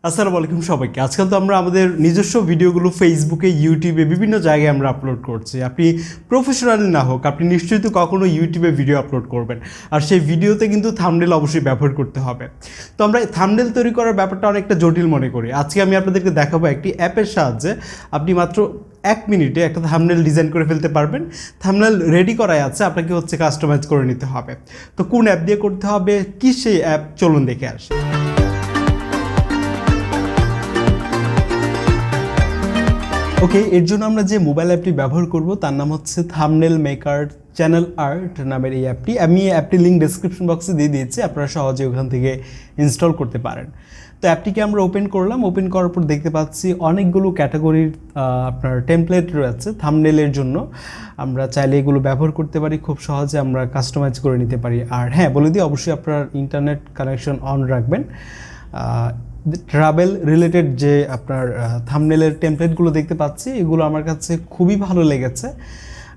আসসালামু আলাইকুম সবাইকে। আজকাল তো আমরা আমাদের নিজস্ব ভিডিওগুলো ফেসবুকে, ইউটিউবে বিভিন্ন জায়গায় আমরা আপলোড করছি। আপনি প্রফেশনাল না হোক, আপনি নিশ্চয়ই তো কখনো ইউটিউবে ভিডিও আপলোড করবেন, আর সেই ভিডিওতে কিন্তু থাম্বনেল অবশ্যই ব্যবহার করতে হবে। তো আমরা থাম্বনেল তৈরি করার ব্যাপারটা অনেকটা জটিল মনে করি। আজকে আমি আপনাদেরকে দেখাবো একটি অ্যাপের সাহায্যে আপনি মাত্র 1 মিনিটে একটা থাম্বনেল ডিজাইন করে ফেলতে পারবেন। থাম্বনেল রেডি করাই আছে, আপনাকে কাস্টমাইজ করে নিতে হবে। তো কোন অ্যাপ দিয়ে করতে হবে, কি সেই অ্যাপ, চলুন দেখে আসি। ওকে, এর জন্য আমরা যে মোবাইল অ্যাপটি ব্যবহার করব তার নাম হচ্ছে থাম্বনেল মেকার চ্যানেল আর্ট নামের এই অ্যাপটি। আমি অ্যাপটি লিঙ্ক ডেসক্রিপশন বক্সে দিয়ে দিয়েছি, আপনারা সহজে ওখান থেকে ইনস্টল করতে পারেন। তো অ্যাপটিকে আমরা ওপেন করলাম। ওপেন করার পর দেখতে পাচ্ছি অনেকগুলো ক্যাটাগরির আপনার টেমপ্লেট রয়েছে থাম্বনেলের জন্য। আমরা চাইলে এগুলো ব্যবহার করতে পারি, খুব সহজে আমরা কাস্টমাইজ করে নিতে পারি। আর হ্যাঁ, বলে দিই অবশ্যই আপনার ইন্টারনেট কানেকশন অন রাখবেন। ট্রাভেল রিলেটেড যে আপনার থাম্বনেলের টেমপ্লেটগুলো দেখতে পাচ্ছি, এগুলো আমার কাছে খুবই ভালো লেগেছে।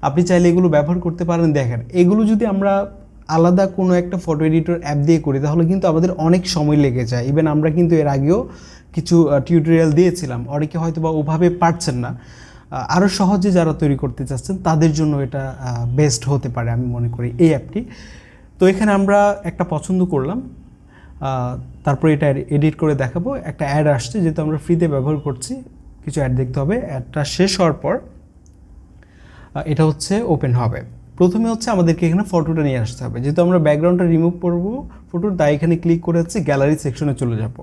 আপনি চাইলে এগুলো ব্যবহার করতে পারেন। দেখেন, এগুলো যদি আমরা আলাদা কোনো একটা ফটো এডিটর অ্যাপ দিয়ে করি তাহলে কিন্তু আমাদের অনেক সময় লেগে যায়। ইভেন আমরা কিন্তু এর আগেও কিছু টিউটোরিয়াল দিয়েছিলাম, অনেকে হয়তো বা ওভাবে পারছেন না। আরও সহজে যারা তৈরি করতে চাচ্ছেন তাদের জন্য এটা বেস্ট হতে পারে আমি মনে করি এই অ্যাপটি। তো এখানে আমরা একটা পছন্দ করলাম, তারপরে এটা এডিট করে দেখাবো। একটা অ্যাড আসছে, যেহেতু আমরা ফ্রিতে ব্যবহার করছি কিছু অ্যাড দেখতে হবে। অ্যাডটা শেষ হওয়ার পর এটা ওপেন হবে। প্রথমে আমাদেরকে এখানে ফটোটা নিয়ে আসতে হবে। যেহেতু আমরা ব্যাকগ্রাউন্ডটা রিমুভ করব ফটোর, তাই এখানে ক্লিক করে গ্যালারি সেকশনে চলে যাব।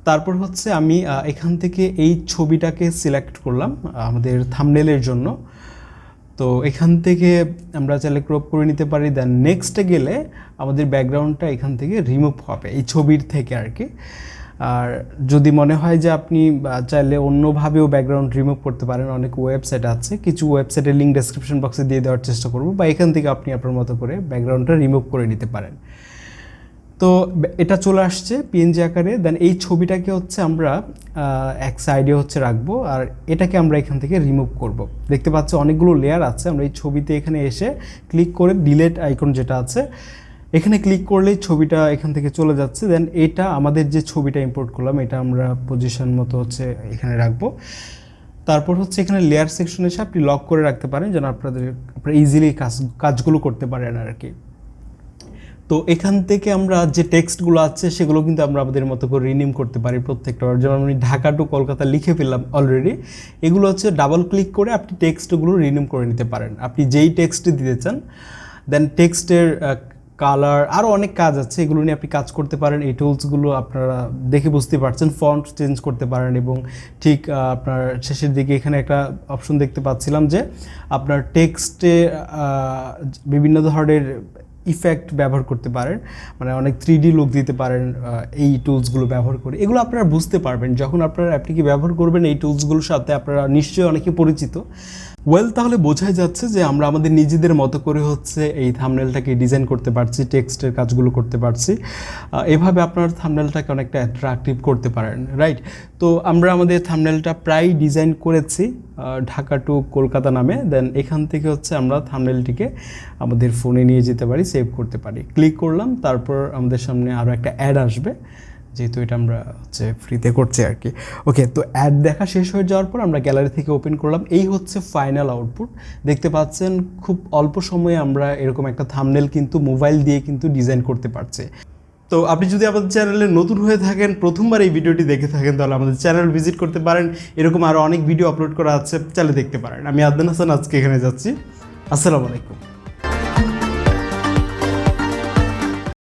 তারপর আমি এখান থেকে এই ছবিটাকে সিলেক্ট করলাম আমাদের থাম্বনেলের জন্য। তো এখান থেকে আমরা চাইলে ক্রপ করে নিতে পারি। দেন নেক্সটে গেলে আমাদের ব্যাকগ্রাউন্ডটা এখান থেকে রিমুভ হবে এই ছবির থেকে আর কি। আর যদি মনে হয় যে আপনি চাইলে অন্যভাবেও ব্যাকগ্রাউন্ড রিমুভ করতে পারেন, অনেক ওয়েবসাইট আছে, কিছু ওয়েবসাইটের লিঙ্ক ডেসক্রিপশন বক্সে দিয়ে দেওয়ার চেষ্টা করব, বা এখান থেকে আপনি আপনার মতো করে ব্যাকগ্রাউন্ডটা রিমুভ করে নিতে পারেন। তো এটা চলে আসছে পিএনজি আকারে। দেন এই ছবিটাকে আমরা এক সাইডে রাখবো, আর এটাকে আমরা এখান থেকে রিমুভ করব। দেখতে পাচ্ছি অনেকগুলো লেয়ার আছে। আমরা এই ছবিতে এখানে এসে ক্লিক করে ডিলেট আইকন যেটা আছে এখানে ক্লিক করলেই ছবিটা এখান থেকে চলে যাচ্ছে। দেন এটা আমাদের যে ছবিটা ইম্পোর্ট করলাম এটা আমরা পজিশন মতো এখানে রাখবো। তারপর এখানে লেয়ার সেকশনে এসে আপনি লক করে রাখতে পারেন যেন আপনারা ইজিলি কাজগুলো করতে পারেন আর কি। তো এখান থেকে আমরা যে টেক্সটগুলো আছে সেগুলো কিন্তু আমরা আমাদের মতো করে রিনেম করতে পারি প্রত্যেকটা। যেমন আমি ঢাকা টু কলকাতা লিখে ফেললাম অলরেডি। এগুলো ডাবল ক্লিক করে আপনি টেক্সটগুলো রিনেম করে নিতে পারেন আপনি যেই টেক্সটে দিতে চান। দেন টেক্সটের কালার, আরও অনেক কাজ আছে, এগুলো নিয়ে আপনি কাজ করতে পারেন। এই টুলসগুলো আপনারা দেখে বুঝতে পারছেন। ফন্ট চেঞ্জ করতে পারেন, এবং ঠিক আপনার শেষের দিকে এখানে একটা অপশন দেখতে পাচ্ছিলাম যে আপনার টেক্সটে বিভিন্ন ধরনের ইফেক্ট ব্যবহার করতে পারেন, মানে অনেক 3D লুক দিতে পারেন এই টুলসগুলো ব্যবহার করে। এগুলো আপনারা বুঝতে পারবেন যখন আপনারা অ্যাপটিকে ব্যবহার করবেন। এই টুলসগুলোর সাথে আপনারা নিশ্চয়ই অনেকে পরিচিত। তাহলে বোঝাই যাচ্ছে যে আমরা আমাদের নিজেদের মতো করে এই থাম্বনেলটাকে ডিজাইন করতে পারছি, টেক্সটের কাজগুলো করতে পারছি। এভাবে আপনার থাম্বনেলটাকে অনেকটা অ্যাট্রাকটিভ করতে পারেন, রাইট? তো আমরা আমাদের থাম্বনেলটা প্রায় ডিজাইন করেছি ঢাকা টু কলকাতা নামে। দেন এখান থেকে আমরা থাম্বনেলটিকে আমাদের ফোনে নিয়ে যেতে পারি, সেভ করতে পারি। ক্লিক করলাম, তারপর আমাদের সামনে আরও একটা অ্যাড আসবে, যেহেতু এটা আমরা ফ্রিতে করছি আর কি। ওকে, তো অ্যাড দেখা শেষ হয়ে যাওয়ার পর আমরা গ্যালারি থেকে ওপেন করলাম। এই ফাইনাল আউটপুট। দেখতে পাচ্ছেন খুব অল্প সময়ে আমরা এরকম একটা থাম্বনেল কিন্তু মোবাইল দিয়ে কিন্তু ডিজাইন করতে পারছি। তো আপনি যদি আমাদের চ্যানেলে নতুন হয়ে থাকেন, প্রথমবার এই ভিডিওটি দেখে থাকেন, তাহলে আমাদের চ্যানেল ভিজিট করতে পারেন। এরকম আরও অনেক ভিডিও আপলোড করা আছে, চাইলে দেখতে পারেন। আমি আদনান হাসান আজকে এখানে যাচ্ছি। আসসালামু আলাইকুম।